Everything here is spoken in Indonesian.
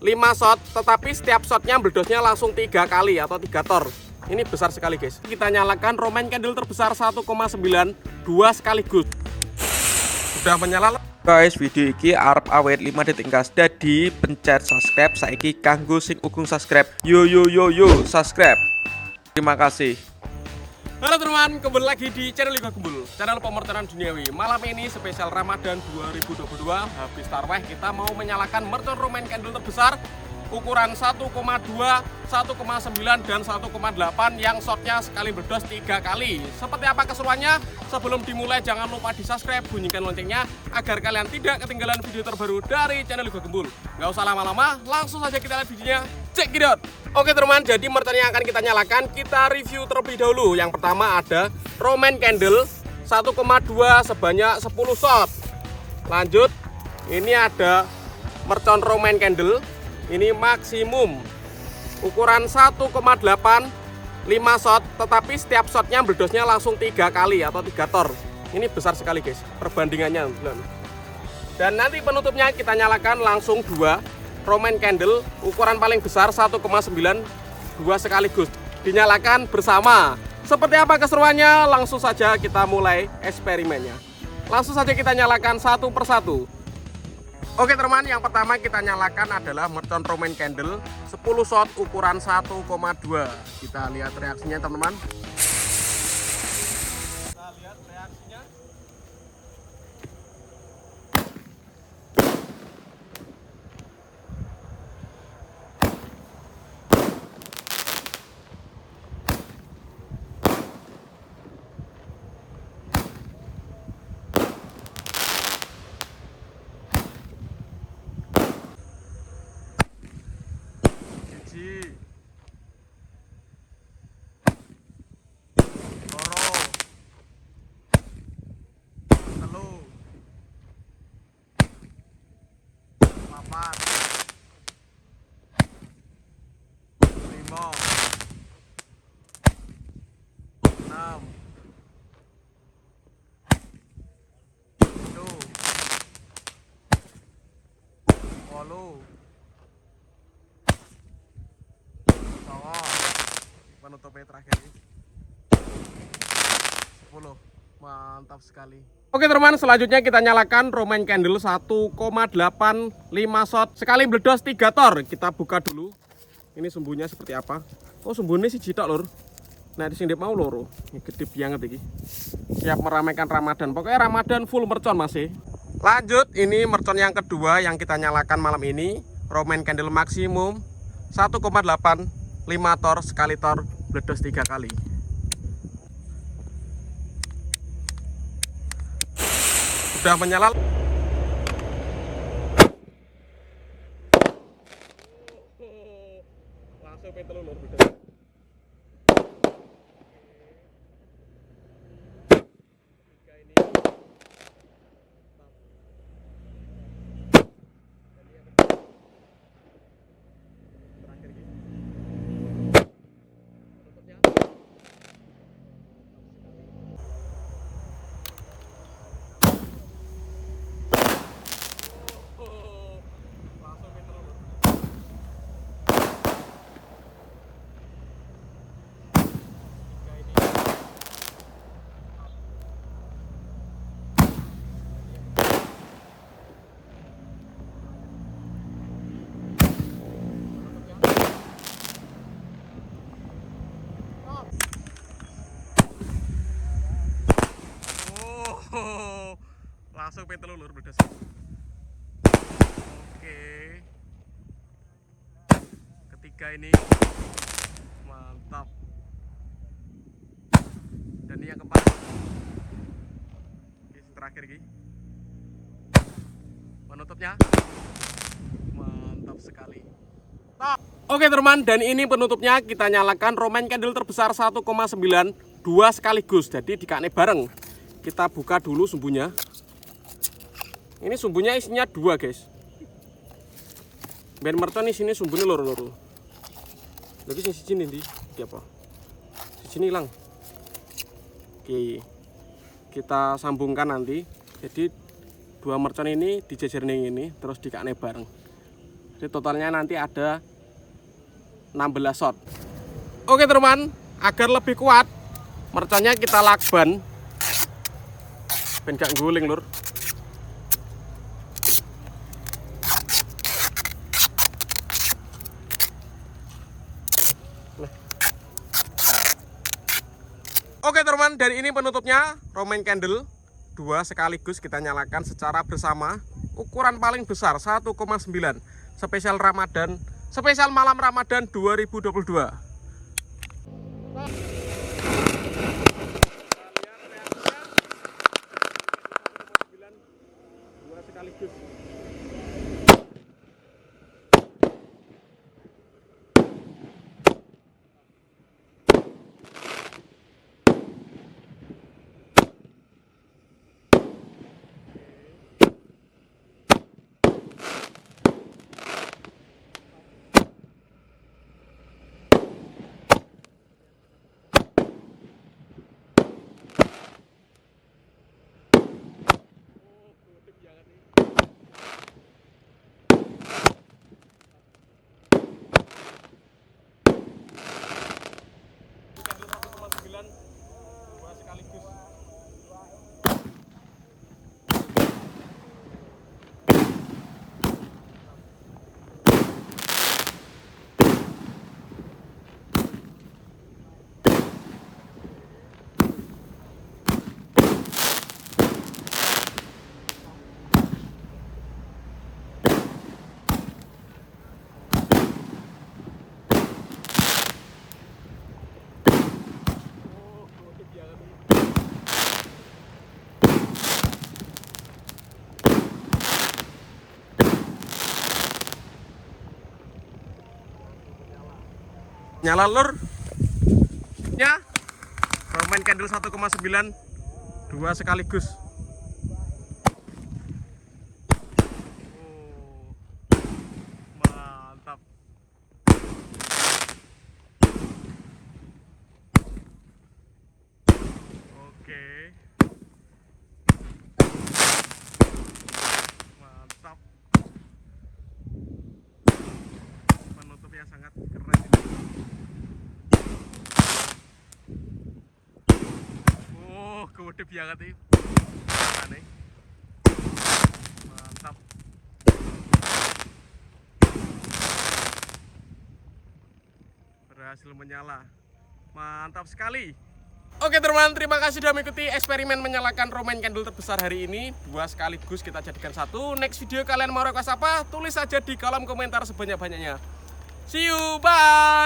5 shot, tetapi setiap shotnya meledosnya langsung 3 kali atau 3 tor. Ini besar sekali guys. Kita nyalakan Roman candle terbesar 1,9 2 sekaligus. Sudah menyala Guys, video iki arep awet 5 detik gas. Dadi pencet subscribe saiki kanggo sing ukung subscribe. Yo subscribe. Terima kasih. Halo teman, kembali lagi di channel Liga Gembul, channel pemertanan duniawi. Malam ini spesial Ramadan 2022, habis tarawih kita mau menyalakan mercon Roman candle terbesar ukuran 1,2, 1,9 dan 1,8 yang shotnya sekali berdos 3 kali. Seperti apa keseruannya? Sebelum dimulai jangan lupa di subscribe, bunyikan loncengnya agar kalian tidak ketinggalan video terbaru dari channel Liga Gembul. Gak usah lama-lama, langsung saja kita lihat videonya. Check it out. Oke teman, jadi mercon yang akan kita nyalakan kita review terlebih dahulu. Yang pertama ada Roman candle 1,2 sebanyak 10 shot. Lanjut, ini ada mercon Roman candle. Ini maksimum ukuran 1,8 5 shot, tetapi setiap shotnya meledosnya langsung 3 kali atau 3 tor. Ini besar sekali guys, perbandingannya. Dan nanti penutupnya kita nyalakan langsung 2 Roman candle ukuran paling besar 1,9 2 sekaligus. Dinyalakan bersama. Seperti apa keseruannya? Langsung saja kita mulai eksperimennya. Langsung saja kita nyalakan satu persatu. Oke teman, yang pertama kita nyalakan adalah mercon Roman candle 10 shot ukuran 1,2. Kita lihat reaksinya teman-teman. Kita lihat reaksinya. Empat, 5, 6, 7, 8, penutupnya terakhir 10. Mantap sekali. Oke teman, selanjutnya kita nyalakan Roman candle 1,85 shot sekali meledos 3 tor. Kita buka dulu. Ini sumbunya seperti apa? Oh, sumbunya sih jitok lur. Nah, di sini mau loro. Ini gede banget ini. Siap meramaikan Ramadan. Pokoknya Ramadan full mercon masih. Lanjut, ini mercon yang kedua yang kita nyalakan malam ini. Roman candle maksimum 1,8 5 tor sekali tor meledos 3 kali. Sudah menyala. Langsung petel lur beda. Tiga ini. Terakhir gitu. Tutupnya. Langsung petel lur bedes. Oke. Ketiga ini mantap. Dan ini yang keempat. Oke, terakhir ini. Penutupnya mantap sekali. Oke teman, dan ini penutupnya kita nyalakan Roman candle terbesar 1,9 2 sekaligus. Jadi dikane bareng. Kita buka dulu sumbunya. Ini sumbunya isinya 2 guys. Ben mercon di sini sumbunya loro-loro. Lagi sing siji ndi? Iki apa? Siji hilang. Oke. Kita sambungkan nanti. Jadi 2 mercon ini dijejer ning ini terus dikane bareng. Jadi totalnya nanti ada 16 shot. Oke teman, agar lebih kuat merconnya kita lakban. Ben gak guling lur. Oke teman, dan ini penutupnya Romaine candle 2 sekaligus kita nyalakan secara bersama. Ukuran paling besar 1,9, spesial Ramadan, spesial malam Ramadan 2022. Sekaligus. Nyala lur ya, Romaine candle 1,9 2 sekaligus. Mantap. Oke, mantap. Penutupnya sangat keren. Gede banget nih. Aneh. Mantap. Berhasil menyala. Mantap sekali. Oke teman, terima kasih sudah mengikuti eksperimen menyalakan Romaine candle terbesar hari ini. 2 sekaligus kita jadikan 1. Next video kalian mau request apa? Tulis saja di kolom komentar sebanyak-banyaknya. See you, bye.